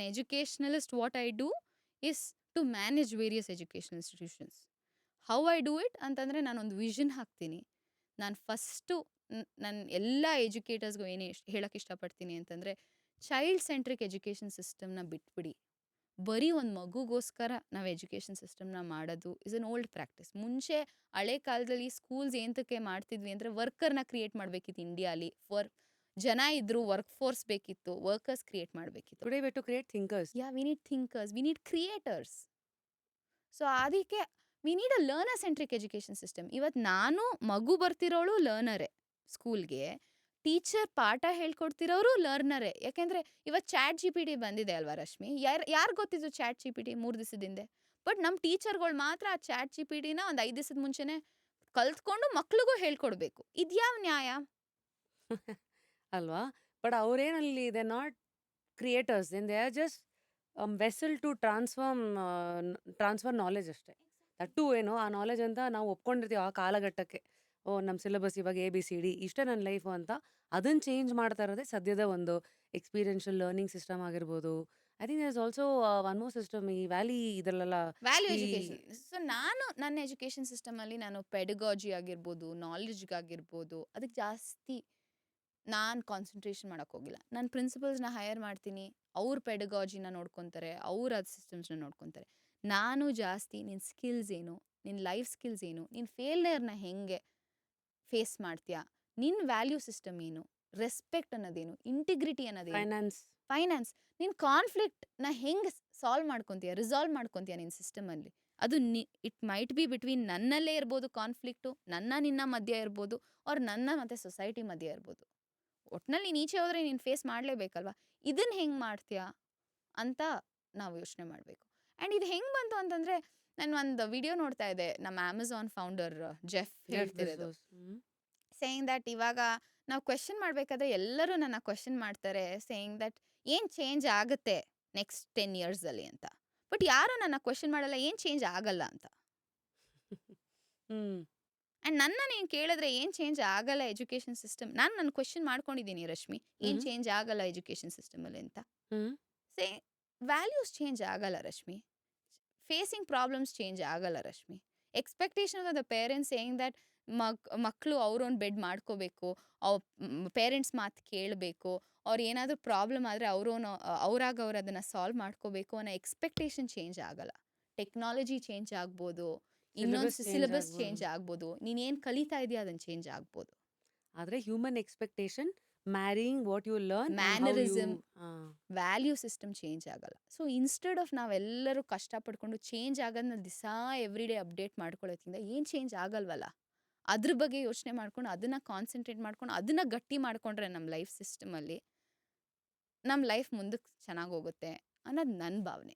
ಎಜುಕೇಷನಲಿಸ್ಟ್ what I do is to manage various educational institutions. How I do it ಅಂತಂದರೆ ನಾನೊಂದು vision ಹಾಕ್ತೀನಿ. ನಾನು first ನನ್ನ ಎಲ್ಲ ಎಜುಕೇಟರ್ಸ್ಗೂ ಏನು ಹೇಳೋಕ್ಕೆ ಇಷ್ಟಪಡ್ತೀನಿ ಅಂತಂದರೆ, ಚೈಲ್ಡ್ ಸೆಂಟ್ರಿಕ್ ಎಜುಕೇಷನ್ ಸಿಸ್ಟಮ್ನ ಬಿಟ್ಬಿಡಿ. ಬರೀ ಒಂದು ಮಗುಗೋಸ್ಕರ ನಾವು ಎಜುಕೇಷನ್ ಸಿಸ್ಟಮ್ನ ಮಾಡೋದು ಇಸ್ ಅನ್ ಓಲ್ಡ್ ಪ್ರಾಕ್ಟೀಸ್. ಮುಂಚೆ ಹಳೆ ಕಾಲದಲ್ಲಿ ಸ್ಕೂಲ್ಸ್ ಏನಕ್ಕೆ ಮಾಡ್ತಿದ್ವಿ ಅಂದರೆ ವರ್ಕರ್ನ ಕ್ರಿಯೇಟ್ ಮಾಡಬೇಕಿತ್ತು ಇಂಡಿಯಾಲಿ. ಜನ ಇದ್ರು, ವರ್ಕ್ ಫೋರ್ಸ್ ಬೇಕಿತ್ತು, ವರ್ಕರ್ಸ್ ಕ್ರಿಯೇಟ್ ಮಾಡಬೇಕಿತ್ತು. Today we have to create thinkers. Yeah we need thinkers, we need creators. So ಅದಕ್ಕೆ we need a learner centric education system. ಇವತ್ತು ನಾನು ಮಗು ಬರ್ತಿರೋಳು ಲರ್ನರೇ ಸ್ಕೂಲ್ಗೆ, ಟೀಚರ್ ಪಾಠ ಹೇಳ್ಕೊಡ್ತಿರೋರು ಲರ್ನರೇ. ಯಾಕೆಂದರೆ ಇವತ್ತು ChatGPT ಬಂದಿದೆ ಅಲ್ವಾ ರಶ್ಮಿ? ಯಾರು ಗೊತ್ತಿದ್ದು ChatGPT 3 ದಿವಸದ ಹಿಂದೆ? ಬಟ್ ನಮ್ಮ ಟೀಚರ್ಗಳು ಮಾತ್ರ ಆ ChatGPTನ ಒಂದು 5 ದಿವಸದ ಮುಂಚೆನೇ ಕಲ್ತ್ಕೊಂಡು ಮಕ್ಳಿಗೂ ಹೇಳ್ಕೊಡ್ಬೇಕು. ಇದ್ಯಾವ ನ್ಯಾಯ? ಅಲ್ವಾ? ಬಟ್ ಅವ್ರೇನಲ್ಲಿ they not creators, they are just vessel to transfer knowledge ಅಷ್ಟೇ. ದಟ್ಟು ಏನು ಆ ನಾಲೆಜ್ ಅಂತ ನಾವು ಒಪ್ಕೊಂಡಿರ್ತೀವಿ ಆ ಕಾಲಘಟ್ಟಕ್ಕೆ. ನಮ್ಮ ಸಿಲೆಬಸ್ ಇವಾಗ ABCD ಇಷ್ಟೇ ನನ್ನ ಲೈಫು ಅಂತ. ಅದನ್ನು ಚೇಂಜ್ ಮಾಡ್ತಾ ಇರೋದೇ ಸದ್ಯದ ಒಂದು ಎಕ್ಸ್ಪೀರಿಯನ್ಷಿಯಲ್ ಲರ್ನಿಂಗ್ ಸಿಸ್ಟಮ್ ಆಗಿರ್ಬೋದು. I think there is also one more system ಈ ವ್ಯಾಲಿ ಇದರಲ್ಲೆಲ್ಲ ವ್ಯಾಲ್ಯೂ ಈ ಎಜುಕೇಷನ್. ಸೊ ನಾನು ನನ್ನ ಎಜುಕೇಷನ್ ಸಿಸ್ಟಮಲ್ಲಿ ನಾನು ಪೆಡಗಾಜಿ ಆಗಿರ್ಬೋದು, ನಾಲೆಜ್ಗಾಗಿರ್ಬೋದು, ಅದಕ್ಕೆ ಜಾಸ್ತಿ ನಾನು ಕಾನ್ಸಂಟ್ರೇಷನ್ ಮಾಡೋಕ್ಕೆ ಹೋಗಿಲ್ಲ. ನಾನು ಪ್ರಿನ್ಸಿಪಲ್ಸ್ನ ಹೈಯರ್ ಮಾಡ್ತೀನಿ, ಅವ್ರ ಪೆಡಗಾಜಿನ ನೋಡ್ಕೊತಾರೆ, ಅವ್ರ ಅದು ಸಿಸ್ಟಮ್ಸ್ನ ನೋಡ್ಕೊತಾರೆ. ನಾನು ಜಾಸ್ತಿ ನಿನ್ನ ಸ್ಕಿಲ್ಸ್ ಏನು, ನಿನ್ನ ಲೈಫ್ ಸ್ಕಿಲ್ಸ್ ಏನು, ನಿನ್ನ ಫೇಲ್ಯೂರ್ನ ಹೆಂಗೆ ಫೇಸ್ ಮಾಡ್ತೀಯಾ, ನಿನ್ನ ವ್ಯಾಲ್ಯೂ ಸಿಸ್ಟಮ್ ಏನು, ರೆಸ್ಪೆಕ್ಟ್ ಅನ್ನೋದೇನು, ಇಂಟಿಗ್ರಿಟಿ ಅನ್ನೋದೇನು, ಫೈನಾನ್ಸ್, ನಿನ್ನ ಕಾನ್ಫ್ಲಿಕ್ಟ್ನ ಹೆಂಗೆ ಸಾಲ್ವ್ ಮಾಡ್ಕೊತೀಯ, ರಿಸಾಲ್ವ್ ಮಾಡ್ಕೊತೀಯ ನಿನ್ನ ಸಿಸ್ಟಮಲ್ಲಿ. ಅದು ಇಟ್ ಮೈಟ್ ಬಿ ಬಿಟ್ವೀನ್ ನನ್ನಲ್ಲೇ ಇರ್ಬೋದು ಕಾನ್ಫ್ಲಿಕ್ಟು, ನಿನ್ನ ಮಧ್ಯೆ ಇರ್ಬೋದು, ಅವ್ರು ನನ್ನ ಮತ್ತು ಸೊಸೈಟಿ ಮಧ್ಯೆ ಇರ್ಬೋದು. ಒಟ್ನಲ್ಲಿ ನೀನು ಈಚೆ ಹೋದರೆ ನೀನು ಫೇಸ್ ಮಾಡಲೇಬೇಕಲ್ವಾ. ಇದನ್ನು ಹೆಂಗೆ ಮಾಡ್ತೀಯಾ ಅಂತ ನಾವು ಯೋಚನೆ ಮಾಡಬೇಕು. ಆ್ಯಂಡ್ ಇದು ಹೆಂಗೆ ಬಂತು ಅಂತಂದರೆ, ನಾನು ಒಂದು ವಿಡಿಯೋ ನೋಡ್ತಾ ಇದ್ದೆ, ನಮ್ಮ ಅಮೆಝಾನ್ ಫೌಂಡರ್ ಜೆಫ್ ಹೇಳ್ತಿರೋದು, ಸೇಯಿಂಗ್ ದಟ್ ಇವಾಗ ನಾವು ಕ್ವೆಶ್ಚನ್ ಮಾಡಬೇಕಾದ್ರೆ ಎಲ್ಲರೂ ನನ್ನ ಕ್ವೆಶ್ಚನ್ ಮಾಡ್ತಾರೆ, ಸೇಯಿಂಗ್ ದಟ್ ಏನು ಚೇಂಜ್ ಆಗುತ್ತೆ ನೆಕ್ಸ್ಟ್ 10 ಇಯರ್ಸಲ್ಲಿ ಅಂತ. ಬಟ್ ಯಾರೂ ನನ್ನ ಕ್ವೆಶ್ಚನ್ ಮಾಡಲ್ಲ ಏನು ಚೇಂಜ್ ಆಗಲ್ಲ ಅಂತ. ಆ್ಯಂಡ್ ನನ್ನ ನೀನು ಕೇಳಿದ್ರೆ ಏನು ಚೇಂಜ್ ಆಗಲ್ಲ ಎಜುಕೇಷನ್ ಸಿಸ್ಟಮ್, ನಾನು ನನ್ನ ಕ್ವೆಶ್ಚನ್ ಮಾಡ್ಕೊಂಡಿದ್ದೀನಿ ರಶ್ಮಿ, ಏನು ಚೇಂಜ್ ಆಗಲ್ಲ ಎಜುಕೇಷನ್ ಸಿಸ್ಟಮಲ್ಲಿ ಅಂತ. ವ್ಯಾಲ್ಯೂಸ್ ಚೇಂಜ್ ಆಗಲ್ಲ ರಶ್ಮಿ, ಫೇಸಿಂಗ್ ಪ್ರಾಬ್ಲಮ್ಸ್ ಚೇಂಜ್ ಆಗಲ್ಲ Rashmi. Expectation of the parents saying that ಮಕ್ಕಳು ಅವ್ರೊಂದು ಬೆಡ್ ಮಾಡ್ಕೋಬೇಕು, ಪೇರೆಂಟ್ಸ್ ಮಾತು ಕೇಳಬೇಕು, ಅವ್ರು ಏನಾದರೂ ಪ್ರಾಬ್ಲಮ್ ಆದರೆ ಅವ್ರು ಅದನ್ನು ಸಾಲ್ವ್ ಮಾಡ್ಕೋಬೇಕು ಅನ್ನೋ ಎಕ್ಸ್ಪೆಕ್ಟೇಷನ್ ಚೇಂಜ್ ಆಗಲ್ಲ. ಟೆಕ್ನಾಲಜಿ ಚೇಂಜ್ ಆಗ್ಬೋದು, ಇನ್ನೊಂದು ಸಿಲೆಬಸ್ ಚೇಂಜ್ ಆಗ್ಬೋದು, ನೀನೇನು ಕಲಿತಾ ಇದೆಯಾ ಅದನ್ನು ಚೇಂಜ್ ಆಗ್ಬೋದು. ಆದರೆ human expectation mirroring what you learn, mannerism, value system change ಆಗಲ್ಲ. ಸೊ ಇನ್ಸ್ಟೆಡ್ ಆಫ್ ನಾವೆಲ್ಲರೂ ಕಷ್ಟಪಡ್ಕೊಂಡು ಚೇಂಜ್ ಆಗೋದನ್ನ ದಿವಸ ಎವ್ರಿ ಡೇ ಅಪ್ಡೇಟ್ ಮಾಡ್ಕೊಳ್ಳೋದ್ರಿಂದ ಏನು ಚೇಂಜ್ ಆಗಲ್ವಲ್ಲ. ಅದ್ರ ಬಗ್ಗೆ ಯೋಚನೆ ಮಾಡ್ಕೊಂಡು ಅದನ್ನು ಕಾನ್ಸಂಟ್ರೇಟ್ ಮಾಡ್ಕೊಂಡು ಅದನ್ನು ಗಟ್ಟಿ ಮಾಡಿಕೊಂಡ್ರೆ ನಮ್ಮ ಲೈಫ್ ಸಿಸ್ಟಮಲ್ಲಿ ನಮ್ಮ ಲೈಫ್ ಮುಂದಕ್ಕೆ ಚೆನ್ನಾಗಿ ಹೋಗುತ್ತೆ ಅನ್ನೋದು ನನ್ನ ಭಾವನೆ.